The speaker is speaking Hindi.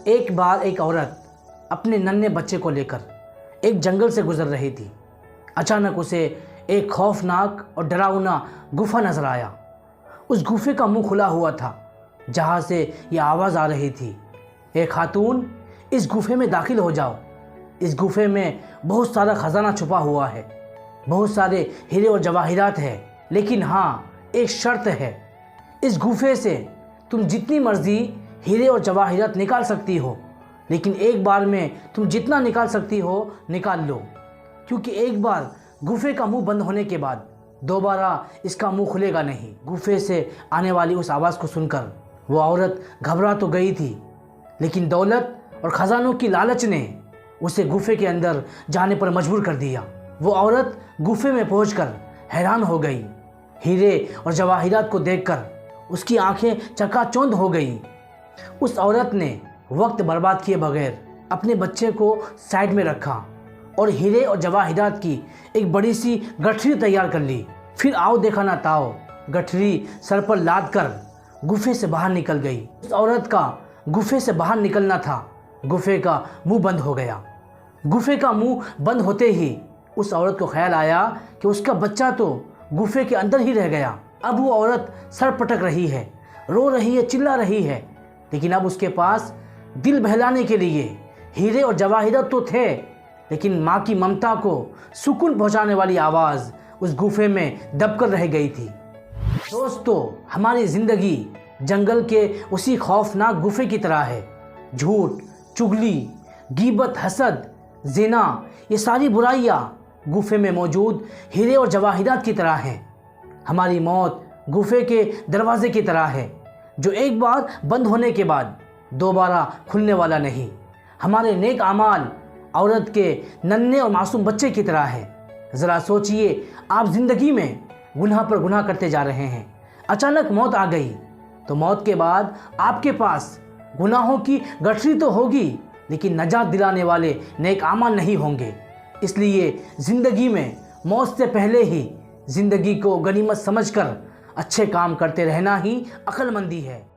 एक बार एक औरत अपने नन्हे बच्चे को लेकर एक जंगल से गुजर रही थी। अचानक उसे एक खौफनाक और डरावना गुफा नजर आया। उस गुफे का मुंह खुला हुआ था जहां से यह आवाज़ आ रही थी, ए खातून, इस गुफे में दाखिल हो जाओ। इस गुफे में बहुत सारा खजाना छुपा हुआ है, बहुत सारे हीरे और जवाहिरात है, लेकिन हाँ, एक शर्त है। इस गुफे से तुम जितनी मर्जी हीरे और जवाहिरात निकाल सकती हो, लेकिन एक बार में तुम जितना निकाल सकती हो निकाल लो, क्योंकि एक बार गुफे का मुंह बंद होने के बाद दोबारा इसका मुंह खुलेगा नहीं। गुफे से आने वाली उस आवाज़ को सुनकर वो औरत घबरा तो गई थी, लेकिन दौलत और ख़जानों की लालच ने उसे गुफे के अंदर जाने पर मजबूर कर दिया। वो औरत गुफे में पहुंचकर हैरान हो गई। हीरे और जवाहिरात को देखकर उसकी आंखें चकाचौंध हो गई। उस औरत ने वक्त बर्बाद किए बगैर अपने बच्चे को साइड में रखा और हीरे और जवाहिरात की एक बड़ी सी गठरी तैयार कर ली। फिर आओ देखा ना ताओ, गठरी सर पर लाद कर गुफे से बाहर निकल गई। उस औरत का गुफे से बाहर निकलना था, गुफे का मुंह बंद हो गया। गुफे का मुंह बंद होते ही उस औरत को ख्याल आया कि उसका बच्चा तो गुफे के अंदर ही रह गया। अब वो औरत सर पटक रही है, रो रही है, चिल्ला रही है, लेकिन अब उसके पास दिल बहलाने के लिए हीरे और जवाहिरात तो थे, लेकिन माँ की ममता को सुकून पहुँचाने वाली आवाज़ उस गुफे में दबकर रह गई थी। दोस्तों, हमारी ज़िंदगी जंगल के उसी खौफनाक गुफे की तरह है। झूठ, चुगली, गीबत, हसद, ज़िना, ये सारी बुराइयाँ गुफे में मौजूद हीरे और जवाहिरात की तरह हैं। हमारी मौत गुफे के दरवाजे की तरह है, जो एक बार बंद होने के बाद दोबारा खुलने वाला नहीं। हमारे नेक आमाल औरत के नन्हे और मासूम बच्चे की तरह है। ज़रा सोचिए, आप ज़िंदगी में गुनाह पर गुनाह करते जा रहे हैं, अचानक मौत आ गई, तो मौत के बाद आपके पास गुनाहों की गठरी तो होगी, लेकिन नजात दिलाने वाले नेक आमाल नहीं होंगे। इसलिए ज़िंदगी में मौत से पहले ही ज़िंदगी को गनीमत समझकर अच्छे काम करते रहना ही अक्लमंदी है।